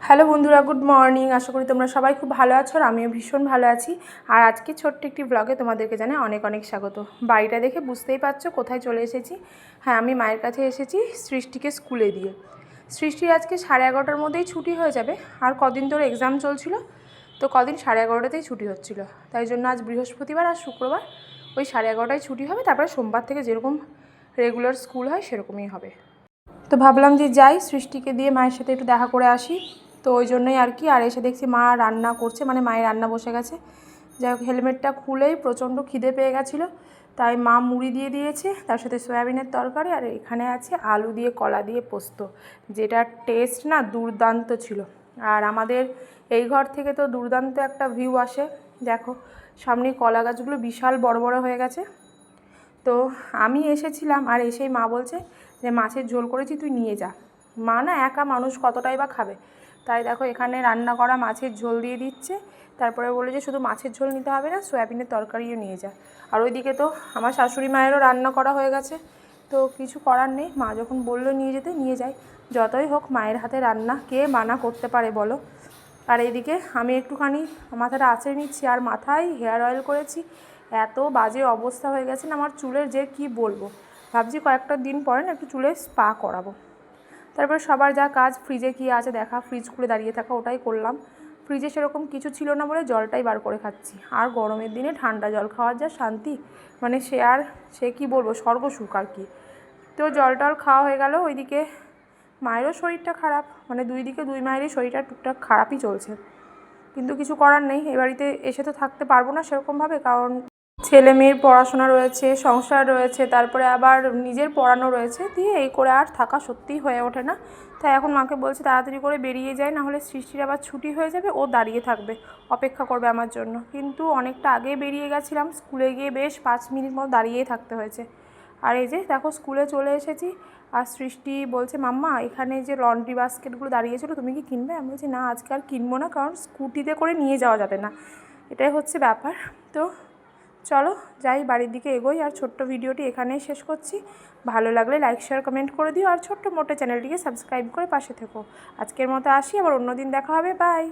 Hello বন্ধুরা, good morning. আশা করি তোমরা সবাই খুব ভালো আছো আর আমিও ভীষণ ভালো আছি। আর আজকে ছোট্ট একটি ব্লগে তোমাদেরকে জানাই অনেক অনেক স্বাগত। বাড়িটা দেখে বুঝতেই পারছো কোথায় চলে এসেছি। হ্যাঁ, আমি মায়ের কাছে এসেছি সৃষ্টিকে স্কুলে দিয়ে। সৃষ্টির আজকে 11:30টার মধ্যেই ছুটি হয়ে যাবে। আর কদিন ধরে এক্সাম চলছিল, তো কদিন 11:30টাতেই ছুটি হচ্ছিলো। তাই জন্য আজ বৃহস্পতিবার আর শুক্রবার ওই 11:30টায় ছুটি হবে। তারপরে সোমবার থেকে যেরকম রেগুলার স্কুল হয় সেরকমই হবে। তো ভাবলাম যে যাই, সৃষ্টিকে দিয়ে মায়ের সাথে একটু দেখা করে আসি। তো ওই জন্যই আর কি। আর এসে দেখছি মা রান্না করছে, মানে মায়ের রান্না বসে গেছে। যাই হোক, হেলমেটটা খুলেই প্রচণ্ড খিদে পেয়ে গেছিলো, তাই মা মুড়ি দিয়ে দিয়েছে, তার সাথে সয়াবিনের তরকারি। আর এখানে আছে আলু দিয়ে কলা দিয়ে পোস্ত, যেটার টেস্ট না দুর্দান্ত ছিল। আর আমাদের এই ঘর থেকে তো দুর্দান্ত একটা ভিউ আসে। দেখো সামনে কলা গাছগুলো বিশাল বড় বড় হয়ে গেছে। তো আমি এসেছিলাম আর এসেই মা বলছে যে মাছের ঝোল করেছি, তুই নিয়ে যা। মা না একা মানুষ কতটাই বা খাবে, তাই দেখো এখানে রান্না করা মাছের ঝোল দিয়ে দিচ্ছে। তারপরে বলে যে শুধু মাছের ঝোল নিতে হবে না, সয়াবিনের তরকারিও নিয়ে যা। আর ওইদিকে তো আমার শাশুড়ি মায়েরও রান্না করা হয়ে গেছে। তো কিছু করার নেই, মা যখন বললো নিয়ে যেতে নিয়ে যাই। যতই হোক মায়ের হাতে রান্না কে মানা করতে পারে বলো। আর এইদিকে আমি একটুখানি মাথাটা আঁচড়ে নিচ্ছি আর মাথায় হেয়ার অয়েল করেছি। এত বাজে অবস্থা হয়ে গেছে না আমার চুলের, যে কি বলবো। ভাবছি কয়েকটা দিন পরে না একটু চুলে স্পা করাবো। তারপর সবার যা কাজ, ফ্রিজে কী আছে দেখা, ফ্রিজ খুলে দাঁড়িয়ে থাকা, ওটাই করলাম। ফ্রিজে সেরকম কিছু ছিল না বলে জলটাই বার করে খাচ্ছি। আর গরমের দিনে ঠান্ডা জল খাওয়ার যা শান্তি, মানে সে কি বলবো, স্বর্গসুখ আর কি। তো জল টল খাওয়া হয়ে গেল। ওইদিকে মায়েরও শরীরটা খারাপ, মানে দুই মায়েরই শরীরটা টুকটাক খারাপই চলছে। কিন্তু কিছু করার নেই, এ বাড়িতে এসে তো থাকতে পারবো না সেরকমভাবে, কারণ ছেলে মেয়ের পড়াশোনা রয়েছে, সংসার রয়েছে, তারপরে আবার নিজের পড়ানো রয়েছে, দিয়ে এই করে আর থাকা সত্যিই হয়ে ওঠে না। তাই এখন মাকে বলছি তাড়াতাড়ি করে বেরিয়ে যায়, নাহলে সৃষ্টির আবার ছুটি হয়ে যাবে, ও দাঁড়িয়ে থাকবে, অপেক্ষা করবে আমার জন্য। কিন্তু অনেকটা আগেই বেরিয়ে গেছিলাম, স্কুলে গিয়ে বেশ 5 মিনিট মতো দাঁড়িয়েই থাকতে হয়েছে। আর এই যে দেখো স্কুলে চলে এসেছি। আর সৃষ্টি বলছে মাম্মা এখানে যে লন্ড্রি বাস্কেটগুলো দাঁড়িয়েছিলো তুমি কি কিনবে? আমি বলছি না, আজকে আর কিনবো না, কারণ স্কুটিতে করে নিয়ে যাওয়া যাবে না, এটাই হচ্ছে ব্যাপার। তো চলো যাই, বাড়ির দিকে এগোই। আর ছোট্ট ভিডিওটি এখানেই শেষ করছি। ভালো লাগলে লাইক শেয়ার কমেন্ট করে দিও, আর ছোট্ট মোটো চ্যানেলটিকে সাবস্ক্রাইব করে পাশে থেকো। আজকের মতো আসি, আবার অন্য দিন দেখা হবে। বাই।